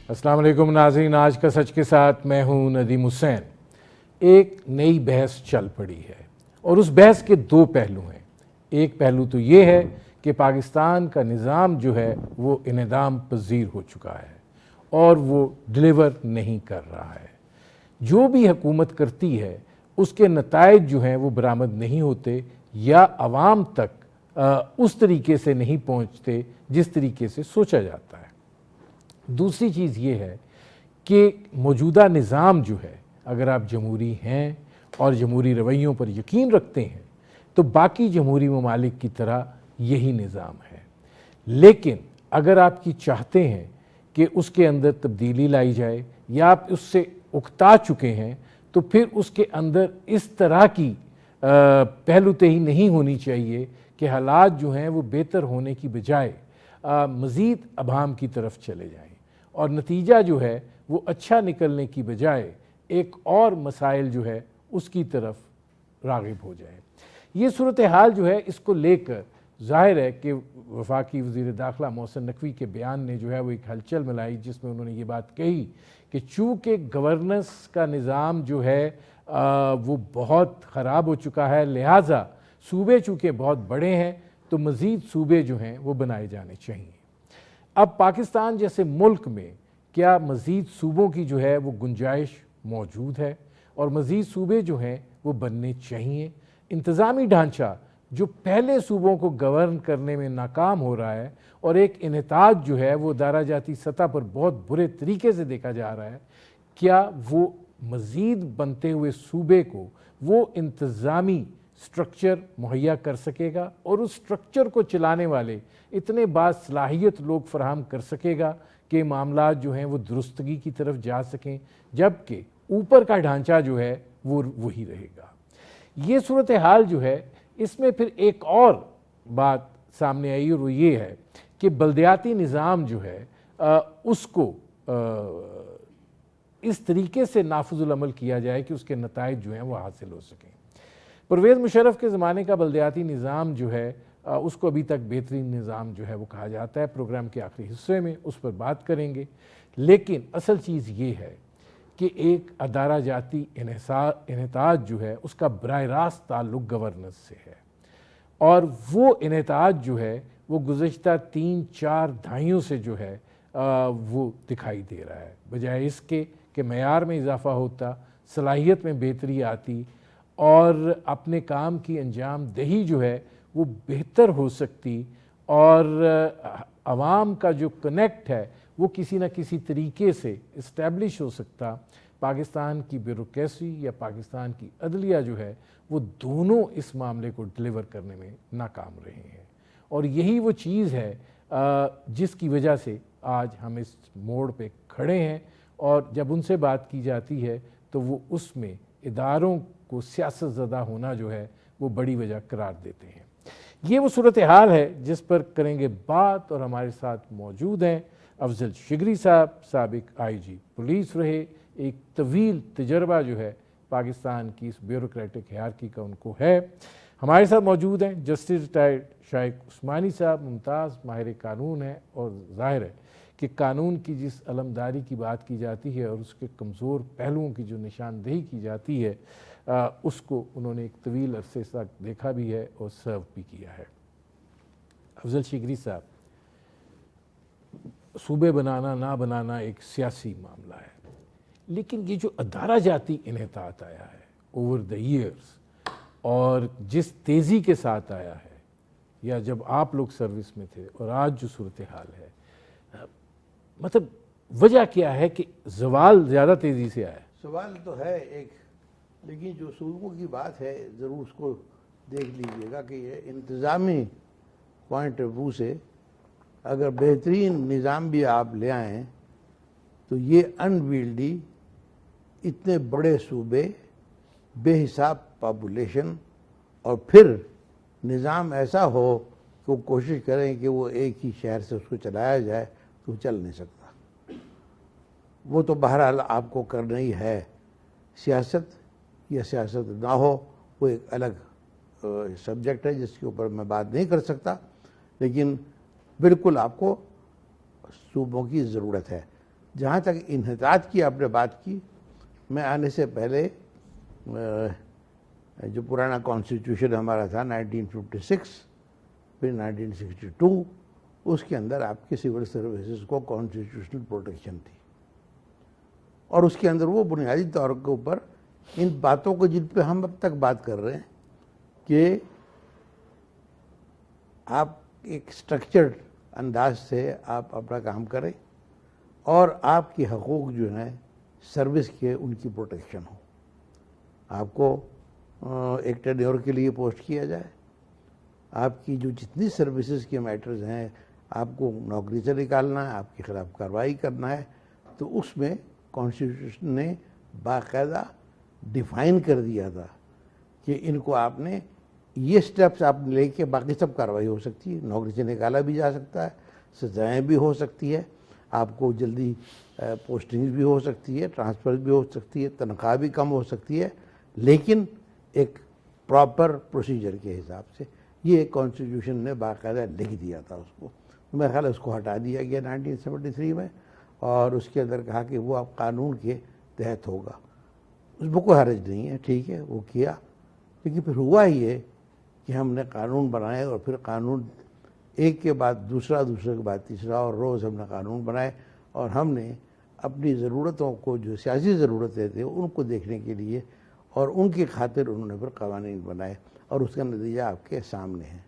السلام علیکم ناظرین، آج کا سچ کے ساتھ میں ہوں ندیم حسین۔ ایک نئی بحث چل پڑی ہے اور اس بحث کے دو پہلو ہیں۔ ایک پہلو تو یہ ہے کہ پاکستان کا نظام جو ہے وہ انہدام پذیر ہو چکا ہے اور وہ ڈلیور نہیں کر رہا ہے۔ جو بھی حکومت کرتی ہے اس کے نتائج جو ہیں وہ برآمد نہیں ہوتے یا عوام تک اس طریقے سے نہیں پہنچتے جس طریقے سے سوچا جاتا ہے۔ دوسری چیز یہ ہے کہ موجودہ نظام جو ہے، اگر آپ جمہوری ہیں اور جمہوری رویوں پر یقین رکھتے ہیں تو باقی جمہوری ممالک کی طرح یہی نظام ہے، لیکن اگر آپ کی چاہتے ہیں کہ اس کے اندر تبدیلی لائی جائے یا آپ اس سے اکتا چکے ہیں تو پھر اس کے اندر اس طرح کی پہلو تہی نہیں ہونی چاہیے کہ حالات جو ہیں وہ بہتر ہونے کی بجائے مزید ابہام کی طرف چلے جائیں اور نتیجہ جو ہے وہ اچھا نکلنے کی بجائے ایک اور مسائل جو ہے اس کی طرف راغب ہو جائے۔ یہ صورتحال جو ہے اس کو لے کر ظاہر ہے کہ وفاقی وزیر داخلہ محسن نقوی کے بیان نے جو ہے وہ ایک ہلچل ملائی، جس میں انہوں نے یہ بات کہی کہ چونکہ گورننس کا نظام جو ہے وہ بہت خراب ہو چکا ہے، لہٰذا صوبے چونکہ بہت بڑے ہیں تو مزید صوبے جو ہیں وہ بنائے جانے چاہیے۔ اب پاکستان جیسے ملک میں کیا مزید صوبوں کی جو ہے وہ گنجائش موجود ہے اور مزید صوبے جو ہیں وہ بننے چاہیے؟ انتظامی ڈھانچہ جو پہلے صوبوں کو گورن کرنے میں ناکام ہو رہا ہے اور ایک انحطاط جو ہے وہ ادارہ جاتی سطح پر بہت برے طریقے سے دیکھا جا رہا ہے، کیا وہ مزید بنتے ہوئے صوبے کو وہ انتظامی سٹرکچر مہیا کر سکے گا اور اس سٹرکچر کو چلانے والے اتنے باصلاحیت لوگ فراہم کر سکے گا کہ معاملات جو ہیں وہ درستگی کی طرف جا سکیں، جبکہ اوپر کا ڈھانچہ جو ہے وہ وہی رہے گا؟ یہ صورتحال جو ہے اس میں پھر ایک اور بات سامنے آئی اور وہ یہ ہے کہ بلدیاتی نظام جو ہے اس کو اس طریقے سے نافذ العمل کیا جائے کہ اس کے نتائج جو ہیں وہ حاصل ہو سکیں۔ پرویز مشرف کے زمانے کا بلدیاتی نظام جو ہے اس کو ابھی تک بہترین نظام جو ہے وہ کہا جاتا ہے۔ پروگرام کے آخری حصے میں اس پر بات کریں گے، لیکن اصل چیز یہ ہے کہ ایک ادارہ جاتی انحطاط جو ہے اس کا براہ راست تعلق گورننس سے ہے، اور وہ انحطاط جو ہے وہ گزشتہ 3-4 دہائیوں سے جو ہے وہ دکھائی دے رہا ہے، بجائے اس کے کہ معیار میں اضافہ ہوتا، صلاحیت میں بہتری آتی اور اپنے کام کی انجام دہی جو ہے وہ بہتر ہو سکتی اور عوام کا جو کنیکٹ ہے وہ کسی نہ کسی طریقے سے اسٹیبلش ہو سکتا۔ پاکستان کی بیوروکریسی یا پاکستان کی عدلیہ جو ہے وہ دونوں اس معاملے کو ڈلیور کرنے میں ناکام رہے ہیں، اور یہی وہ چیز ہے جس کی وجہ سے آج ہم اس موڑ پہ کھڑے ہیں، اور جب ان سے بات کی جاتی ہے تو وہ اس میں اداروں کو سیاست زدہ ہونا جو ہے وہ بڑی وجہ قرار دیتے ہیں۔ یہ وہ صورتحال ہے جس پر کریں گے بات، اور ہمارے ساتھ موجود ہیں افضل شگری صاحب، سابق آئی جی پولیس رہے، ایک طویل تجربہ جو ہے پاکستان کی اس بیوروکریٹک ہیرارکی کا ان کو ہے۔ ہمارے ساتھ موجود ہیں جسٹس ریٹائرڈ شائق عثمانی صاحب، ممتاز ماہر قانون ہیں، اور ظاہر ہے کہ قانون کی جس علمداری کی بات کی جاتی ہے اور اس کے کمزور پہلوؤں کی جو نشاندہی کی جاتی ہے اس کو انہوں نے ایک طویل عرصے تک دیکھا بھی ہے اور سرو بھی کیا ہے۔ افضل شگری صاحب، صوبے بنانا نہ بنانا ایک سیاسی معاملہ ہے، لیکن یہ جو ادارہ جاتی انحطاط آیا ہے اوور دا ایئرز اور جس تیزی کے ساتھ آیا ہے، یا جب آپ لوگ سروس میں تھے اور آج جو صورتحال ہے، مطلب وجہ کیا ہے کہ زوال زیادہ تیزی سے آیا؟ سوال تو ہے ایک، لیکن جو صوبوں کی بات ہے ضرور اس کو دیکھ لیجئے گا کہ یہ انتظامی پوائنٹ آف ویو سے اگر بہترین نظام بھی آپ لے آئیں تو یہ انویلڈی اتنے بڑے صوبے، بے حساب پاپولیشن، اور پھر نظام ایسا ہو کہ وہ کوشش کریں کہ وہ ایک ہی شہر سے اس کو چلایا جائے تو چل نہیں سکتا۔ وہ تو بہرحال آپ کو کرنا ہی ہے، سیاست یا سیاست نہ ہو وہ ایک الگ سبجیکٹ ہے جس کے اوپر میں بات نہیں کر سکتا، لیکن بالکل آپ کو صوبوں کی ضرورت ہے۔ جہاں تک انحطاط کی آپ نے بات کی، میں آنے سے پہلے جو پرانا کانسٹیٹیوشن ہمارا تھا 1956 پھر 1962، اس کے اندر آپ کے سول سروسز کو کانسٹیٹیوشنل پروٹیکشن تھی، اور اس کے اندر وہ بنیادی طور کے اوپر ان باتوں کو جن پہ ہم اب تک بات کر رہے ہیں کہ آپ ایک سٹرکچرڈ انداز سے آپ اپنا کام کریں اور آپ کے حقوق جو ہیں سروس کے ان کی پروٹیکشن ہو. آپ کو ایک ٹینیور کے لیے پوسٹ کیا جائے، آپ کی جو جتنی سروسز کے میٹرز ہیں آپ کو نوکری سے نکالنا ہے، آپ کے خلاف کارروائی کرنا ہے، تو اس میں کانسٹیٹیوشن نے باقاعدہ ڈیفائن کر دیا تھا کہ ان کو آپ نے یہ سٹیپس آپ لے کے باقی سب کارروائی ہو سکتی ہے، نوکری سے نکالا بھی جا سکتا ہے، سزائیں بھی ہو سکتی ہے، آپ کو جلدی پوسٹنگ بھی ہو سکتی ہے، ٹرانسفر بھی ہو سکتی ہے، تنخواہ بھی کم ہو سکتی ہے، لیکن ایک پراپر پروسیجر کے حساب سے. یہ کانسٹیٹیوشن نے باقاعدہ لکھ دیا تھا اس کو. میرا خیال ہے اس کو ہٹا دیا گیا 1973 میں، اور اس کے اندر کہا کہ وہ اب قانون کے تحت ہوگا. اس میں کوئی حرج نہیں ہے، ٹھیک ہے وہ کیا، لیکن پھر ہوا یہ کہ ہم نے قانون بنائے، اور پھر قانون ایک کے بعد دوسرا، دوسرے کے بعد تیسرا، اور روز ہم نے قانون بنائے، اور ہم نے اپنی ضرورتوں کو، جو سیاسی ضرورتیں تھیں ان کو دیکھنے کے لیے اور ان کی خاطر انہوں نے پھر قوانین بنائے، اور اس کا نتیجہ آپ کے سامنے ہے.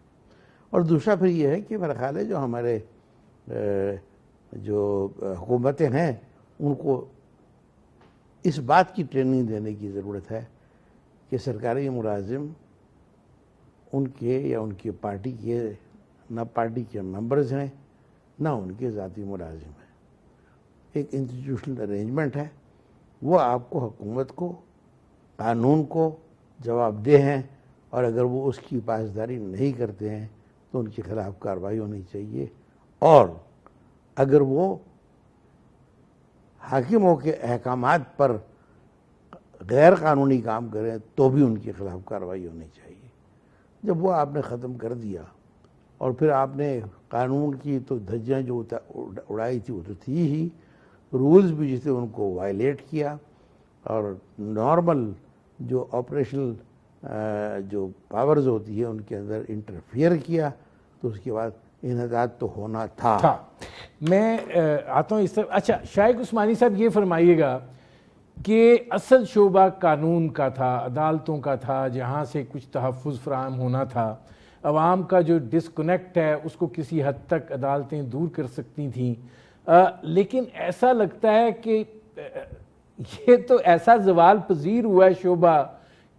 اور دوسرا پھر یہ ہے کہ میرا خیال ہے جو ہمارے جو حکومتیں ہیں ان کو اس بات کی ٹریننگ دینے کی ضرورت ہے کہ سرکاری ملازم ان کے یا ان کی پارٹی کے نہ پارٹی کے ممبرز ہیں نہ ان کے ذاتی ملازم ہیں. ایک انسٹیٹیوشنل ارینجمنٹ ہے، وہ آپ کو، حکومت کو، قانون کو جواب دہ ہیں، اور اگر وہ اس کی پاسداری نہیں کرتے ہیں تو ان کے خلاف کارروائی ہونی چاہیے، اور اگر وہ حاکموں کے احکامات پر غیر قانونی کام کریں تو بھی ان کے خلاف کارروائی ہونی چاہیے. جب وہ آپ نے ختم کر دیا، اور پھر آپ نے قانون کی تو دھجیاں جو اڑائی تھی وہ تو تھی ہی، رولز بھی جسے ان کو وائلیٹ کیا، اور نارمل جو آپریشنل جو پاورز ہوتی ہے ان کے اندر انٹرفیئر کیا، تو اس کے بعد انحطاط تو ہونا تھا. میں آتا ہوں اس طرف. اچھا شائق عثمانی صاحب، یہ فرمائیے گا کہ اصل شعبہ قانون کا تھا، عدالتوں کا تھا، جہاں سے کچھ تحفظ فراہم ہونا تھا. عوام کا جو ڈسکنیکٹ ہے اس کو کسی حد تک عدالتیں دور کر سکتی تھیں، لیکن ایسا لگتا ہے کہ یہ تو ایسا زوال پذیر ہوا ہے شعبہ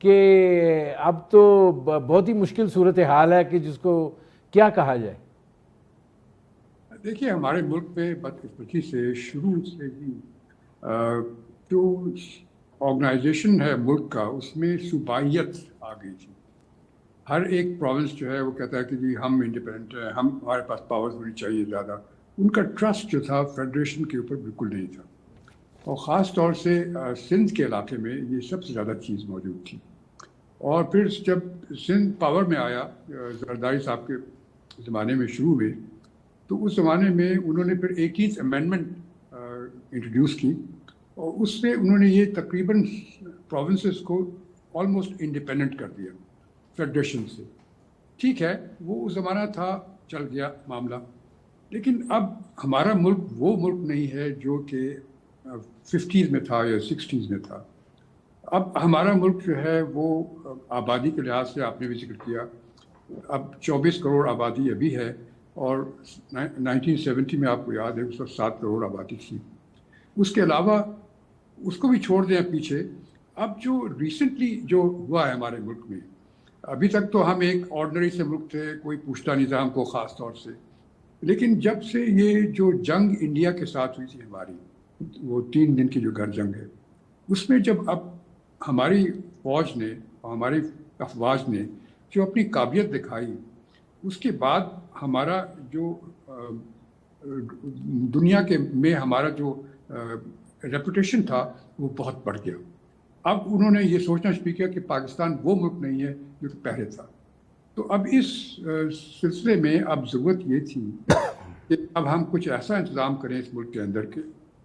کہ اب تو بہت ہی مشکل صورتحال ہے کہ جس کو کیا کہا جائے. دیکھیے ہمارے ملک میں بدقسمتی سے شروع سے ہی جو آرگنائزیشن ہے ملک کا، اس میں صوبائیت آ گئی تھی. ہر ایک پروونس جو ہے وہ کہتا ہے کہ جی ہم انڈیپینڈنٹ ہیں، ہمارے پاس پاورز ہونی چاہیے زیادہ. ان کا ٹرسٹ جو تھا فیڈریشن کے اوپر بالکل نہیں تھا، اور خاص طور سے سندھ کے علاقے میں یہ سب سے زیادہ چیز موجود تھی. اور پھر جب سندھ پاور میں آیا زرداری صاحب کے زمانے میں شروع میں، تو اس زمانے میں انہوں نے پھر 18th امینڈمنٹ انٹروڈیوس کی، اور اس سے انہوں نے یہ تقریباً پروونسز کو آلموسٹ انڈیپینڈنٹ کر دیا فیڈریشن سے. ٹھیک ہے، وہ اس زمانہ تھا، چل گیا معاملہ. لیکن اب ہمارا ملک وہ ملک نہیں ہے جو کہ 50s میں تھا یا 60s میں تھا. اب ہمارا ملک جو ہے وہ آبادی کے لحاظ سے آپ نے بھی ذکر کیا، اب 24 کروڑ آبادی ابھی ہے، اور 1970 میں آپ کو یاد ہے اس وقت 7 کروڑ آبادی تھی. اس کے علاوہ اس کو بھی چھوڑ دیں پیچھے. اب جو ریسنٹلی جو ہوا ہے ہمارے ملک میں، ابھی تک تو ہم ایک آرڈنری سے ملک تھے، کوئی پوچھتا نہیں تھا ہم کو خاص طور سے. لیکن جب سے یہ جو جنگ انڈیا کے ساتھ ہوئی تھی ہماری، وہ 3 دن کی جو گھر جنگ ہے، اس میں جب اب ہماری فوج نے اور ہماری افواج نے جو اپنی قابلیت دکھائی، اس کے بعد ہمارا جو دنیا کے میں ہمارا جو ریپوٹیشن تھا وہ بہت بڑھ گیا. اب انہوں نے یہ سوچنا شروع کیا کہ پاکستان وہ ملک نہیں ہے جو کہ پہلے تھا. تو اب اس سلسلے میں اب ضرورت یہ تھی کہ اب ہم کچھ ایسا انتظام کریں اس ملک کے اندر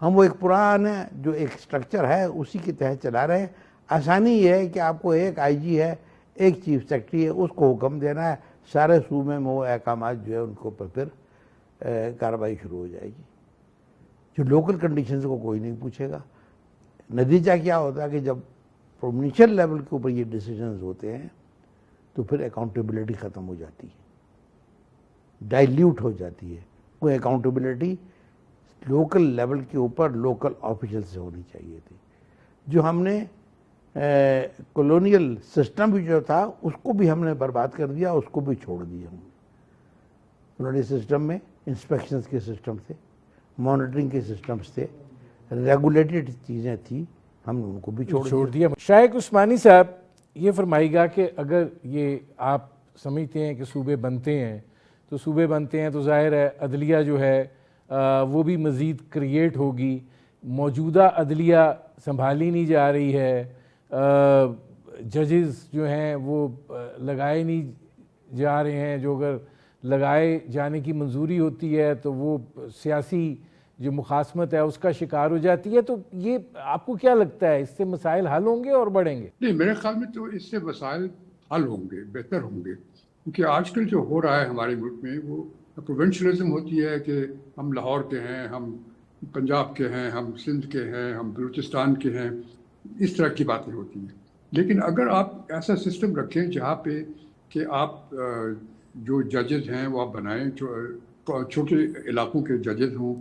ہم وہ ایک پرانا جو ایک اسٹرکچر ہے اسی کے تحت چلا رہے ہیں. آسانی یہ ہے کہ آپ کو ایک آئی جی ہے, ایک چیف سیکرٹری ہے, اس کو حکم دینا ہے, سارے صوبے میں وہ احکامات جو ہے ان کو پھر کارروائی شروع ہو جائے گی. جو لوکل کنڈیشنز کو کوئی نہیں پوچھے گا. نتیجہ کیا ہوتا ہے کہ جب پروونشل لیول کے اوپر یہ ڈیسیجنز ہوتے ہیں تو پھر اکاؤنٹیبلٹی ختم ہو جاتی ہے, ڈائلیوٹ ہو جاتی ہے. کوئی اکاؤنٹیبلٹی لوکل لیول کے اوپر لوکل آفیشل سے ہونی چاہیے تھی. جو ہم نے کولونیل سسٹم بھی جو تھا اس کو بھی ہم نے برباد کر دیا, اس کو بھی چھوڑ دیا. ہم کولونیل سسٹم میں انسپیکشنز کے سسٹم تھے, مانیٹرنگ کے سسٹمز تھے, ریگولیٹڈ چیزیں تھیں, ہم نے ان کو بھی چھوڑ دیا. شائق عثمانی صاحب یہ فرمائے گا کہ اگر یہ آپ سمجھتے ہیں کہ صوبے بنتے ہیں تو ظاہر ہے عدلیہ جو ہے وہ بھی مزید کریٹ ہوگی. موجودہ عدلیہ سنبھالی نہیں جا رہی ہے, ججز جو ہیں وہ لگائے نہیں جا رہے ہیں, جو اگر لگائے جانے کی منظوری ہوتی ہے تو وہ سیاسی جو مخاصمت ہے اس کا شکار ہو جاتی ہے. تو یہ آپ کو کیا لگتا ہے, اس سے مسائل حل ہوں گے اور بڑھیں گے؟ نہیں, میرے خیال میں تو اس سے مسائل حل ہوں گے, بہتر ہوں گے. کیونکہ آج کل جو ہو رہا ہے ہمارے ملک میں وہ پروونشلزم ہوتی ہے کہ ہم لاہور کے ہیں, ہم پنجاب کے ہیں, ہم سندھ کے ہیں, ہم بلوچستان کے ہیں, اس طرح کی باتیں ہوتی ہیں. لیکن اگر آپ ایسا سسٹم رکھیں جہاں پہ کہ آپ جو ججز ہیں وہ آپ بنائیں, چھوٹے علاقوں کے ججز ہوں,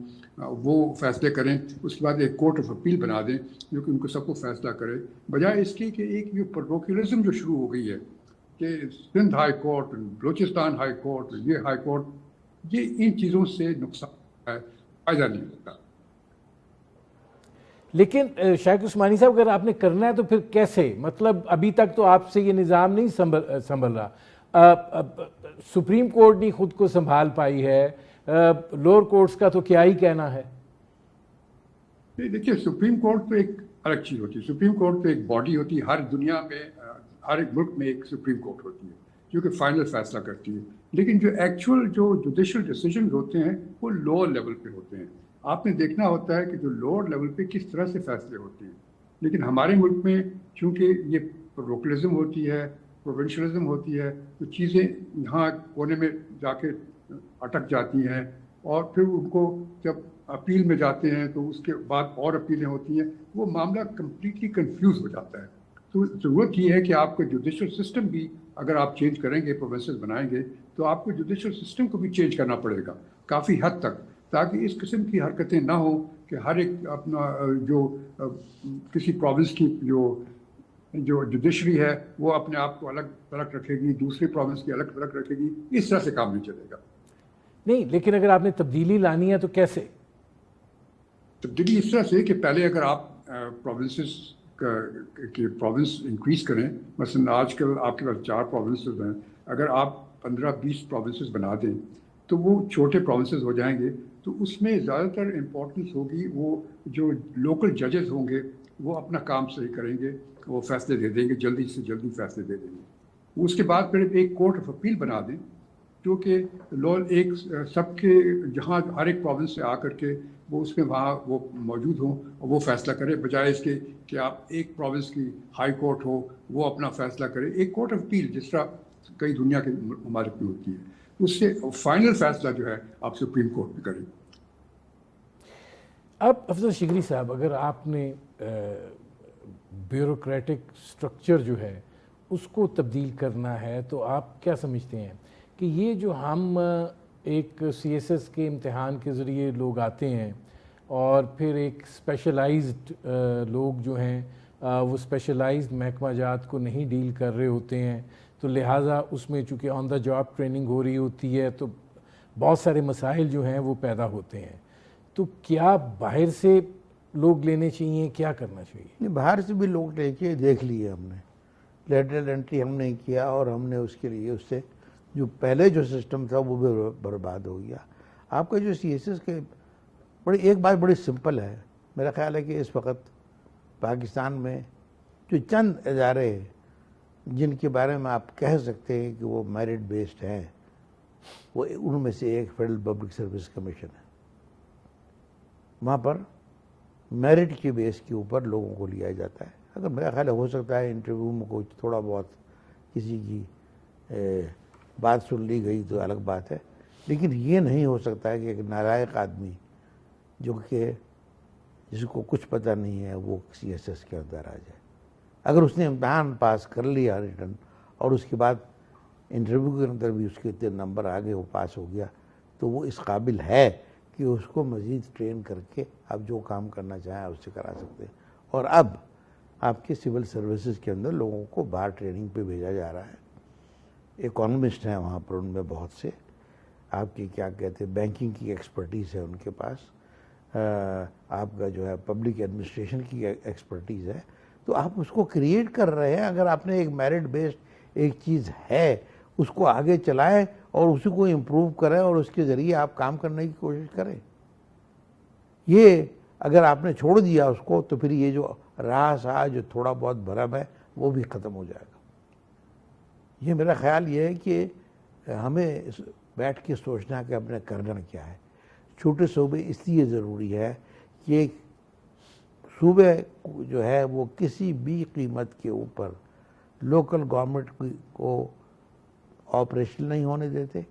وہ فیصلے کریں, اس کے بعد ایک کورٹ آف اپیل بنا دیں جو کہ ان کو سب کو فیصلہ کرے, بجائے اس کی کہ ایک یہ پروکیولزم جو شروع ہو گئی ہے کہ Sindh high court, Balochistan high court, یہ ہائی کورٹ, یہ ان چیزوں سے نقصان ہے, فائدہ نہیں ہوتا. لیکن شائق عثمانی صاحب اگر آپ نے کرنا ہے تو پھر کیسے؟ مطلب ابھی تک تو آپ سے یہ نظام نہیں سنبھل رہا. سپریم کورٹ نہیں خود کو سنبھال پائی ہے, لوور کورٹس کا تو کیا ہی کہنا ہے. دیکھیے, سپریم کورٹ تو ایک الگ چیز ہوتی ہے. سپریم کورٹ تو ایک باڈی ہوتی ہے, ہر دنیا میں ہر ایک ملک میں ایک سپریم کورٹ ہوتی ہے جو کہ فائنل فیصلہ کرتی ہے. لیکن جو ایکچوئل جو جوڈیشل ڈیسیجن ہوتے ہیں وہ لوور لیول پہ ہوتے ہیں. آپ نے دیکھنا ہوتا ہے کہ جو لوور لیول پہ کس طرح سے فیصلے ہوتے ہیں. لیکن ہمارے ملک میں چونکہ یہ لوکلزم ہوتی ہے, پروونشلزم ہوتی ہے, تو چیزیں یہاں کونے میں جا کے اٹک جاتی ہیں, اور پھر ان کو جب اپیل میں جاتے ہیں تو اس کے بعد اور اپیلیں ہوتی ہیں, وہ معاملہ کمپلیٹلی کنفیوز ہو جاتا ہے. تو ضرورت یہ ہے کہ آپ کا جوڈیشل سسٹم بھی اگر آپ چینج کریں گے, پروونسز بنائیں گے, تو آپ کو جوڈیشل سسٹم کو بھی چینج کرنا پڑے گا کافی حد تک, تاکہ اس قسم کی حرکتیں نہ ہوں کہ ہر ایک اپنا جو کسی پروونس کی جو جوڈیشری ہے وہ اپنے آپ کو الگ الگ رکھے گی, دوسری پروونس کی الگ الگ رکھے گی. اس طرح سے کام نہیں چلے گا. نہیں, لیکن اگر آپ نے تبدیلی لانی ہے تو کیسے تبدیلی؟ اس طرح سے کہ پہلے اگر آپ پروونسز کہ پروونس انکریز کریں, مثلا آج کل آپ کے پاس 4 پروونسز ہیں, اگر آپ 15-20 پروونسز بنا دیں تو وہ چھوٹے پروونسز ہو جائیں گے. تو اس میں زیادہ تر امپورٹنس ہوگی وہ جو لوکل ججز ہوں گے وہ اپنا کام صحیح کریں گے, وہ فیصلے دے دیں گے, جلدی سے جلدی فیصلے دے دیں گے. اس کے بعد پھر ایک کورٹ آف اپیل بنا دیں جو کہ ایک سب کے جہاں ہر ایک پروونس سے آ کر کے وہ اس میں وہاں وہ موجود ہوں اور وہ فیصلہ کرے, بجائے اس کے کہ آپ ایک پروونس کی ہائی کورٹ ہو وہ اپنا فیصلہ کرے. ایک کورٹ آف اپیل جس طرح کئی دنیا کے ممالک میں ہوتی ہے, اس سے فائنل فیصلہ جو ہے آپ سپریم کورٹ میں کریں. اب افضل شگری صاحب, اگر آپ نے بیوروکریٹک سٹرکچر جو ہے اس کو تبدیل کرنا ہے تو آپ کیا سمجھتے ہیں کہ یہ جو ہم ایک سی ایس ایس کے امتحان کے ذریعے لوگ آتے ہیں اور پھر ایک اسپیشلائزڈ لوگ جو ہیں وہ اسپیشلائزڈ محکمہ جات کو نہیں ڈیل کر رہے ہوتے ہیں, تو لہٰذا اس میں چونکہ آن دا جاب ٹریننگ ہو رہی ہوتی ہے تو بہت سارے مسائل جو ہیں وہ پیدا ہوتے ہیں. تو کیا باہر سے لوگ لینے چاہیے, کیا کرنا چاہیے؟ باہر سے بھی لوگ لے کے دیکھ لیے ہم نے, لیٹرل انٹری ہم نے کیا, اور ہم نے اس کے لیے اس سے جو پہلے جو سسٹم تھا وہ بھی برباد ہو گیا. آپ کا جو سی ایس ایس کے ایک بات بڑی سمپل ہے, میرا خیال ہے کہ اس وقت پاکستان میں جو چند ادارے ہیں جن کے بارے میں آپ کہہ سکتے ہیں کہ وہ میرٹ بیسڈ ہیں, ان میں سے ایک فیڈرل پبلک سروس کمیشن ہے. وہاں پر میرٹ کے بیس کے اوپر لوگوں کو لیا جاتا ہے. اگر میرا خیال ہو سکتا ہے انٹرویو میں کوئی تھوڑا بہت کسی کی بات سن لی گئی تو الگ بات ہے, لیکن یہ نہیں ہو سکتا ہے کہ ایک نالائق آدمی جو کہ جس کو کچھ پتہ نہیں ہے وہ سی ایس ایس کے اندر آ جائے. اگر اس نے امتحان پاس کر لیا ریٹن اور اس کے بعد انٹرویو کے اندر بھی اس کے اتنے نمبر آ گئے, وہ پاس ہو گیا, تو وہ اس قابل ہے کہ اس کو مزید ٹرین کر کے آپ جو کام کرنا چاہیں اس سے کرا سکتے ہیں. اور اب آپ کے سول سروسز کے اندر لوگوں کو باہر ٹریننگ پہ بھیجا جا رہا ہے. اکانومسٹ ہیں وہاں پر ان میں بہت سے, آپ کی کیا کہتے ہیں بینکنگ کی ایکسپرٹیز ہے ان کے پاس, آپ کا جو ہے پبلک ایڈمنسٹریشن کی ایکسپرٹیز ہے. تو آپ اس کو کریٹ کر رہے ہیں. اگر آپ نے ایک میرٹ بیسڈ ایک چیز ہے اس کو آگے چلائیں اور اسی کو امپروو کریں اور اس کے ذریعے آپ کام کرنے کی کوشش کریں. یہ اگر آپ نے چھوڑ دیا اس کو تو پھر یہ جو راہ سا جو تھوڑا بہت بھرم ہے وہ بھی ختم ہو جائے گا. یہ میرا خیال یہ ہے کہ ہمیں بیٹھ کے سوچنا کہ اپنے کرنا کیا ہے. چھوٹے صوبے اس لیے ضروری ہے کہ صوبے جو ہے وہ کسی بھی قیمت کے اوپر لوکل گورنمنٹ کو آپریشن نہیں ہونے دیتے.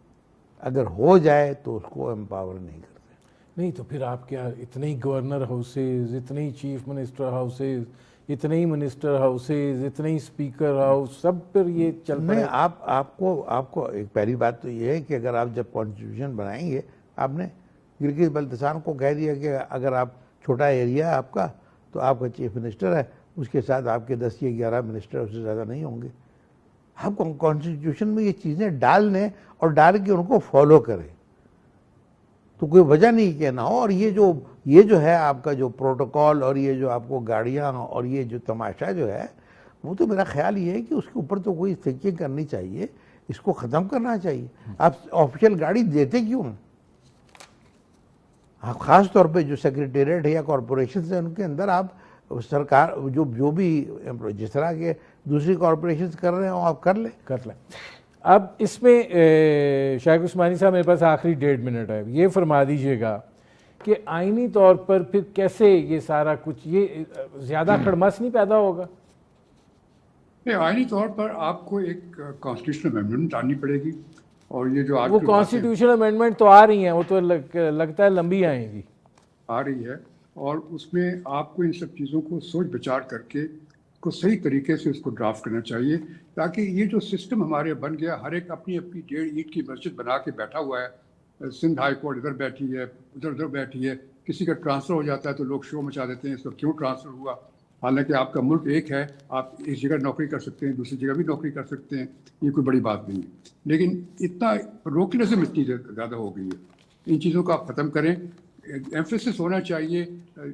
اگر ہو جائے تو اس کو امپاور نہیں کرتے. نہیں تو پھر آپ کیا اتنے ہی گورنر ہاؤسز, اتنے ہی چیف منسٹر ہاؤسز, اتنے ہی منسٹر ہاؤسز, اتنے ہی اسپیکر ہاؤس, سب پر یہ چل پڑے. آپ کو ایک پہلی بات تو یہ ہے کہ اگر آپ جب کانسٹیٹیوشن بنائیں گے, آپ نے گلگت بلتستان کو کہہ دیا کہ اگر آپ چھوٹا ایریا ہے آپ کا تو آپ کا چیف منسٹر ہے, اس کے ساتھ آپ کے 10 یا 11 منسٹر اس سے زیادہ نہیں ہوں گے. آپ کو کانسٹیٹیوشن میں یہ چیزیں ڈال دیں اور ڈال کے ان کو فالو کریں تو کوئی وجہ نہیں کہ نہ ہو. اور یہ جو ہے آپ کا جو پروٹوکول اور یہ جو آپ کو گاڑیاں اور یہ جو تماشا جو ہے وہ تو میرا خیال یہ ہے کہ اس کے اوپر تو کوئی تھنکنگ کرنی چاہیے, اس کو ختم کرنا چاہیے. آپ آفیشیل گاڑی دیتے کیوں ہیں؟ آپ خاص طور پہ جو سیکریٹریٹ ہے یا کارپوریشنز ہیں ان کے اندر آپ سرکار جو بھی جس طرح کے دوسری کارپوریشنز کر رہے ہیں آپ کر لیں. اب اس میں شائخ عثمانی صاحب میرے پاس آخری 1.5 منٹ ہے, یہ فرما دیجئے گا کہ آئینی طور پر پھر کیسے یہ سارا کچھ یہ زیادہ کھڑمس نہیں پیدا ہوگا؟ آئینی طور پر آپ کو ایک کانسٹیٹیوشنل امینڈمنٹ لانا پڑے گی, اور یہ جو آج وہ کانسٹیٹیوشنل امینڈمنٹ تو آ رہی ہیں, وہ تو لگتا ہے لمبی آئیں گی, آ رہی ہے, اور اس میں آپ کو ان سب چیزوں کو سوچ بچار کر کے کو صحیح طریقے سے اس کو ڈرافٹ کرنا چاہیے, تاکہ یہ جو سسٹم ہمارے بن گیا, ہر ایک اپنی 1.5 اینٹ کی مسجد بنا کے بیٹھا ہوا ہے, سندھ ہائی کورٹ ادھر بیٹھی ہے, ادھر بیٹھی ہے, کسی کا ٹرانسفر ہو جاتا ہے تو لوگ شو مچا دیتے ہیں اس کو کیوں ٹرانسفر ہوا, حالانکہ آپ کا ملک ایک ہے, آپ ایک جگہ نوکری کر سکتے ہیں, دوسری جگہ بھی نوکری کر سکتے ہیں, یہ کوئی بڑی بات نہیں ہے. لیکن اتنا روکلزم اتنی زیادہ ہو گئی ہے, ان چیزوں کو آپ ختم کریں. ایمفیسس ہونا چاہیے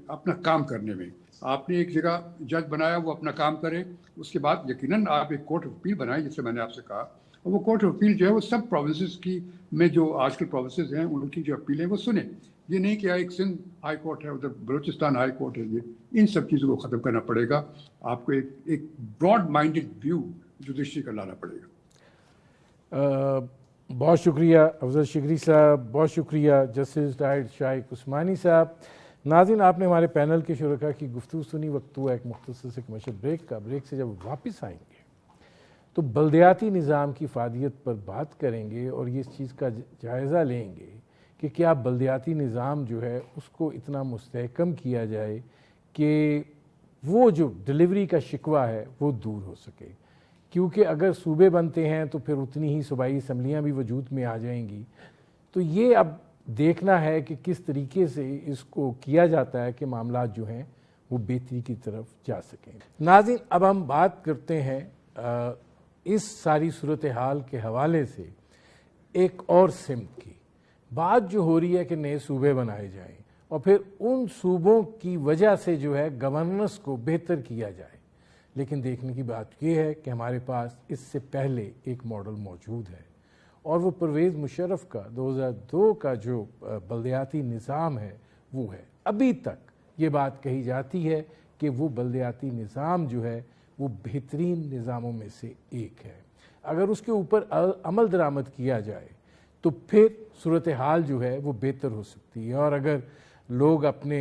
اپنا کام کرنے میں. آپ نے ایک جگہ جج بنایا, وہ اپنا کام کرے, اس کے بعد یقیناً آپ ایک کورٹ آف اپیل بنائیں, جیسے میں نے آپ سے کہا, اور وہ کورٹ آف اپیل جو ہے وہ سب پروونسز کی میں جو آج کل پروونسز ہیں ان کی جو اپیلیں وہ سنیں. یہ نہیں کہ ایک سندھ ہائی کورٹ ہے, ادھر بلوچستان ہائی کورٹ ہے, یہ ان سب چیزوں کو ختم کرنا پڑے گا. آپ کو ایک براڈ مائنڈڈ ویو جوڈیشری کا لانا پڑے گا. بہت شکریہ افضل شگری صاحب, بہت شکریہ جسٹس ڈائٹ شائخ عثمانی صاحب. ناظرین, آپ نے ہمارے پینل کے شرکاء کی گفتگو سنی. وقت ہوا ایک مختصر سے کمرشل بریک کا. بریک سے جب واپس آئیں گے تو بلدیاتی نظام کی افادیت پر بات کریں گے اور یہ اس چیز کا جائزہ لیں گے کہ کیا بلدیاتی نظام جو ہے اس کو اتنا مستحکم کیا جائے کہ وہ جو ڈلیوری کا شکوہ ہے وہ دور ہو سکے. کیونکہ اگر صوبے بنتے ہیں تو پھر اتنی ہی صوبائی اسمبلیاں بھی وجود میں آ جائیں گی. تو یہ اب دیکھنا ہے کہ کس طریقے سے اس کو کیا جاتا ہے کہ معاملات جو ہیں وہ بہتری کی طرف جا سکیں. ناظرین, اب ہم بات کرتے ہیں اس ساری صورتحال کے حوالے سے ایک اور سمت کی. بات جو ہو رہی ہے کہ نئے صوبے بنائے جائیں اور پھر ان صوبوں کی وجہ سے جو ہے گورننس کو بہتر کیا جائے. لیکن دیکھنے کی بات یہ ہے کہ ہمارے پاس اس سے پہلے ایک ماڈل موجود ہے, اور وہ پرویز مشرف کا 2002 کا جو بلدیاتی نظام ہے وہ ہے. ابھی تک یہ بات کہی جاتی ہے کہ وہ بلدیاتی نظام جو ہے وہ بہترین نظاموں میں سے ایک ہے. اگر اس کے اوپر عمل درآمد کیا جائے تو پھر صورتحال جو ہے وہ بہتر ہو سکتی ہے. اور اگر لوگ اپنے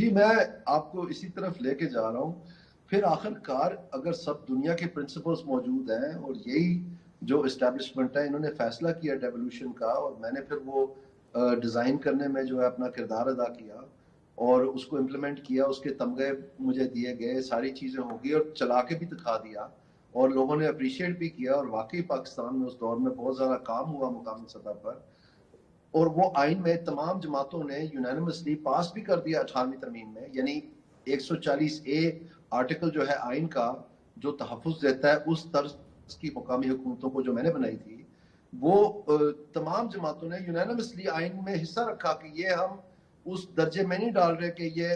جی میں آپ کو اسی طرف لے کے جا رہا ہوں. پھر آخر کار اگر سب دنیا کے پرنسپلز موجود ہیں اور یہی جو اسٹیبلشمنٹ ہے انہوں نے فیصلہ کیا ڈیولوشن کا, اور میں نے پھر وہ ڈیزائن کرنے میں جو ہے اپنا کردار ادا کیا اور اس کو امپلیمنٹ کیا, اس کے تمغے مجھے دیے گئے, ساری چیزیں ہو گئی اور چلا کے بھی دکھا دیا اور لوگوں نے اپریشیٹ بھی کیا, اور واقعی پاکستان میں اس دور میں بہت زیادہ کام ہوا مقامی سطح پر, اور وہ آئین میں تمام جماعتوں نے یونینیمسلی پاس بھی کر دیا 18ویں ترمیم میں. یعنی 140A آرٹیکل جو ہے آئین کا جو تحفظ دیتا ہے اس طرز کی مقامی حکومتوں کو جو میں نے بنائی تھی, وہ تمام جماعتوں نے یونینیمسلی آئین میں حصہ رکھا کہ یہ ہم اس درجے میں نہیں ڈال رہے کہ یہ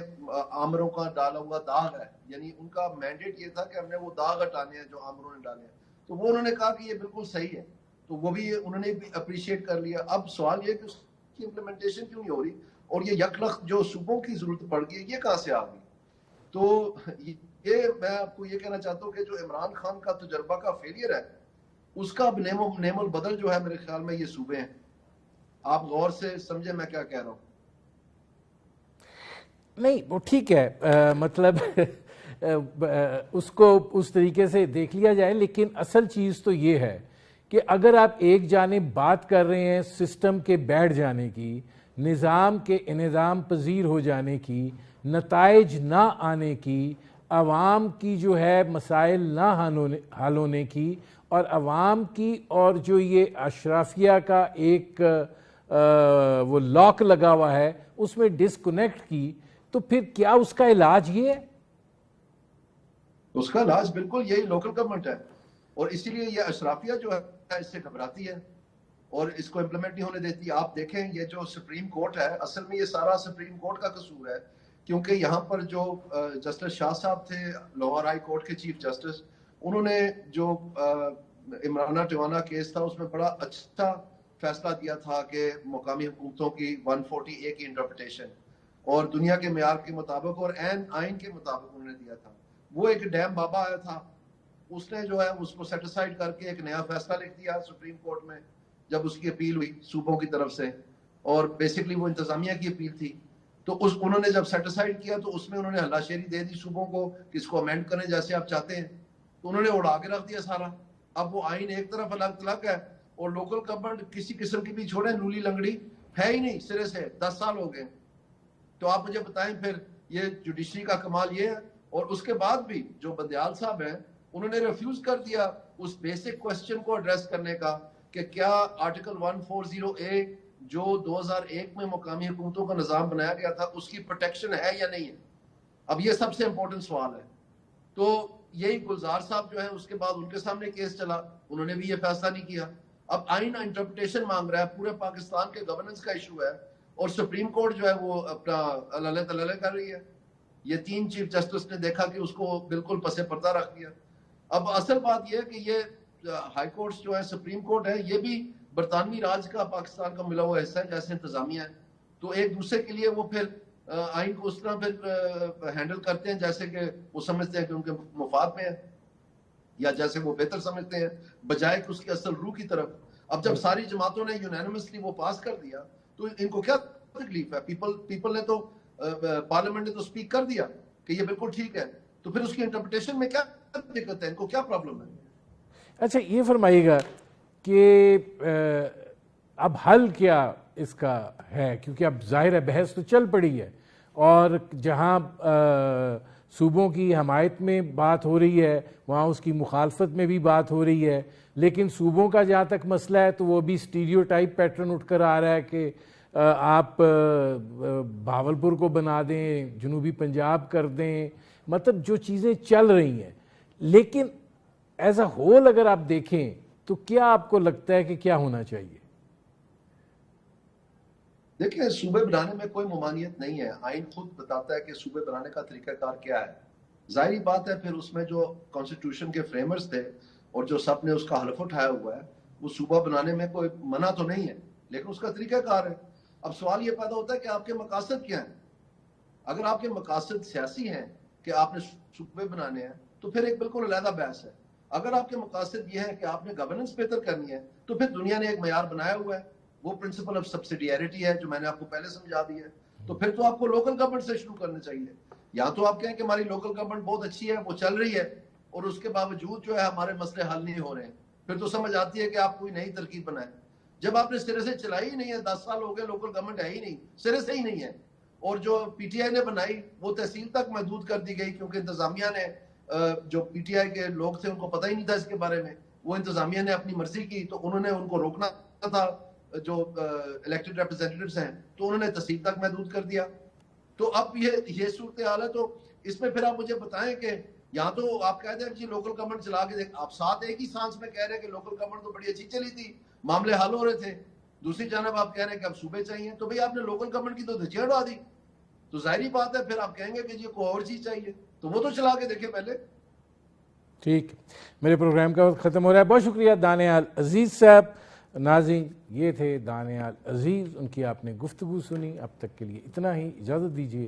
آمروں کا ڈالا ہوا داغ ہے. یعنی ان کا مینڈیٹ یہ تھا کہ ہم نے وہ داغ ہٹانے ہیں جو آمروں نے ڈالے ہیں. تو وہ انہوں نے کہا کہ یہ بالکل صحیح ہے, تو وہ بھی انہوں نے بھی اپریشیٹ کر لیا. اب سوال یہ کہ اس کی امپلیمنٹیشن کیوں نہیں ہو رہی, اور یہ یک لخت جو صوبوں کی ضرورت پڑ گئی یہ کہاں سے آ گئی. تو یہ میں آپ کو یہ کہنا چاہتا ہوں کہ جو عمران خان کا تجربہ کا فیلئر ہے اس کا اب نیم البدل جو ہے میرے خیال میں یہ صوبے ہیں. آپ غور سے سمجھیں میں کیا کہہ رہا ہوں. نہیں وہ ٹھیک ہے, مطلب اس کو اس طریقے سے دیکھ لیا جائے, لیکن اصل چیز تو یہ ہے کہ اگر آپ ایک جانب بات کر رہے ہیں سسٹم کے بیٹھ جانے کی, نظام کے انہدام پذیر ہو جانے کی, نتائج نہ آنے کی, عوام کی جو ہے مسائل نہ حل ہونے کی, اور عوام کی اور جو یہ اشرافیہ کا ایک وہ لاک لگا ہوا ہے اس میں ڈسکنیکٹ کی, تو پھر کیا اس کا علاج یہ ہے؟ اس کا علاج بالکل یہی لوکل گورنمنٹ ہے, اور اسی لیے یہ اشرافیہ جو ہے اس سے گھبراتی ہے اور اس کو امپلیمنٹ نہیں ہونے دیتی. آپ دیکھیں یہ جو سپریم کورٹ ہے, اصل میں یہ سارا سپریم کورٹ کا قصور ہے, کیونکہ یہاں پر جو جسٹس شاہ صاحب تھے لاہور ہائی کورٹ کے چیف جسٹس, انہوں نے جو عمرانہ ٹیوانہ کیس تھا اس میں بڑا اچھا فیصلہ دیا تھا کہ مقامی حکومتوں کی 140A کی انٹرپریٹیشن اور دنیا کے معیار کے مطابق اور عین آئین کے مطابق انہوں نے دیا تھا. وہ ایک ڈیم بابا آیا تھا, اس نے جو ہے اس کو سیٹسفائیڈ کر کے ایک نیا فیصلہ لکھ دیا سپریم کورٹ میں جب اس کی اپیل ہوئی صوبوں کی طرف سے, اور بیسکلی وہ انتظامیہ کی اپیل تھی. تو انہوں نے جب سیٹسفائیڈ کیا تو اس میں انہوں نے ہلا شیری دے دی صوبوں کو کہ اس کو امینڈ کریں جیسے آپ چاہتے ہیں, تو انہوں نے اڑا کے رکھ دیا سارا. اب وہ آئین ایک طرف الگ تلگ ہے اور لوکل گورنمنٹ کسی قسم کی بھی چھوڑیں, لولی لنگڑی ہے ہی نہیں سرے سے. 10 سال ہو گئے. تو آپ مجھے بتائیں پھر یہ جوڈیشری کا کمال یہ ہے. اور اس کے بعد بھی جو بندیال صاحب ہیں انہوں نے ریفیوز کر دیا اس بیسک کوسچن کو ایڈریس کرنے کا کہ کیا آرٹیکل 140A جو 2001 میں مقامی حکومتوں کا نظام بنایا گیا تھا اس کی پروٹیکشن ہے یا نہیں ہے. اب یہ سب سے امپورٹنٹ سوال ہے. تو یہی گلزار صاحب جو ہے اس کے بعد ان کے سامنے کیس چلا, انہوں نے بھی یہ فیصلہ نہیں کیا. اب آئین انٹرپریٹیشن مانگ رہا ہے, پورے پاکستان کے گورننس کا ایشو ہے, اور سپریم کورٹ جو ہے وہ اپنا اللہ تلالہ کر رہی ہے. یہ 3 چیف جسٹس نے دیکھا کہ اس کو بالکل پس پردہ رکھ دیا. اب اصل بات یہ ہے کہ یہ ہائی کورٹس جو ہے سپریم کورٹ ہے یہ بھی برطانوی راج کا پاکستان کا ملا ہوا حصہ ہے جیسے انتظامیہ ہے. تو ایک دوسرے کے لیے وہ پھر آئین کو اس طرح پھر ہینڈل کرتے ہیں جیسے کہ وہ سمجھتے ہیں کہ ان کے مفاد میں ہے, یا جیسے وہ بہتر سمجھتے ہیں بجائے کہ اس کی اصل روح کی طرف. اب جب ساری جماعتوں نے یونینیمسلی وہ پاس کر دیا تو ان کو کیا تکلیف ہے؟ پیپل نے تو پارلیمنٹ نے تو سپیک کر دیا کہ یہ بالکل ٹھیک ہے, تو پھر اس کی انٹرپریٹیشن میں کیا دقت ہے, ان کو کیا پرابلم ہے؟ اچھا یہ فرمائیے گا کہ اب حل کیا اس کا ہے, کیونکہ اب ظاہر ہے بحث تو چل پڑی ہے, اور جہاں صوبوں کی حمایت میں بات ہو رہی ہے وہاں اس کی مخالفت میں بھی بات ہو رہی ہے, لیکن صوبوں کا جہاں تک مسئلہ ہے تو وہ بھی اسٹیریوٹائپ پیٹرن اٹھ کر آ رہا ہے کہ آپ بھاولپور کو بنا دیں, جنوبی پنجاب کر دیں, مطلب جو چیزیں چل رہی ہیں. لیکن ایز اے ہول اگر آپ دیکھیں تو کیا آپ کو لگتا ہے کہ کیا ہونا چاہیے؟ دیکھیں صوبے بنانے میں کوئی ممانعت نہیں ہے, آئین خود بتاتا ہے کہ صوبے بنانے کا طریقہ کار کیا ہے. ظاہری بات ہے پھر اس میں جو کانسٹیٹیوشن کے فریمرز تھے اور جو سب نے اس کا حلف اٹھایا ہوا ہے وہ صوبہ بنانے میں کوئی منع تو نہیں ہے, لیکن اس کا طریقہ کار ہے. اب سوال یہ پیدا ہوتا ہے کہ آپ کے مقاصد کیا ہیں. اگر آپ کے مقاصد سیاسی ہیں کہ آپ نے صوبے بنانے ہیں تو پھر ایک بالکل علیحدہ بحث ہے. اگر آپ کے مقاصد یہ ہے کہ آپ نے گورننس بہتر کرنی ہے تو پھر دنیا نے ایک معیار بنایا ہوا ہے, وہ پرنسپل آف سبسیڈیریٹی ہے جو میں نے آپ کو پہلے سمجھا دی ہے. تو پھر تو آپ کو لوکل گورنمنٹ سے شروع کرنا چاہیے. یا تو آپ کہیں کہ ہماری لوکل گورنمنٹ بہت اچھی ہے, وہ چل رہی ہے, اور اس کے باوجود جو ہے ہمارے مسئلے حل نہیں ہو رہے ہیں, پھر تو سمجھ آتی ہے کہ آپ کوئی نئی ترکیب بنائیں. جب آپ نے سرے سے چلائی ہی نہیں ہے, 10 سال ہو گئے, لوکل گورنمنٹ ہے ہی نہیں, سرے سے ہی نہیں ہے, اور جو پی ٹی آئی نے بنائی وہ تحصیل تک محدود کر دی گئی, کیونکہ انتظامیہ نے, جو پی ٹی آئی کے لوگ تھے ان کو پتہ ہی نہیں تھا اس کے بارے میں, وہ انتظامیہ نے اپنی مرضی کی, تو انہوں نے ان کو روکنا تھا, جو الیکٹڈ ریپرزینٹیوز ہیں, تو انہوں نے تحصیل تک محدود کر دیا. تو اب یہ صورتحال ہے. تو اس میں پھر آپ مجھے بتائیں کہ یہاں تو آپ کہتے ہیں کہ لوکل گورنمنٹ چلا کے دیکھ, آپ ساتھ ایک ہی سانس میں کہہ رہے ہیں کہ لوکل گورنمنٹ تو بڑی اچھی چلی تھی, معاملے حل ہو رہے تھے, دوسری جانب آپ کہہ رہے ہیں کہ اب صوبے چاہیے. تو بھئی آپ نے لوکل گورنمنٹ کی تو دھجیاں اڑا دی, تو ظاہری بات ہے پھر آپ کہیں گے کہ جی کوئی اور چیز چاہیے, تو وہ تو چلا کے دیکھیں پہلے. ٹھیک, میرے پروگرام کا وقت ختم ہو رہا ہے. بہت شکریہ دانیال عزیز صاحب. ناظرین, یہ تھے دانیال عزیز, ان کی آپ نے گفتگو سنی. اب تک کے لیے اتنا ہی, اجازت دیجیے.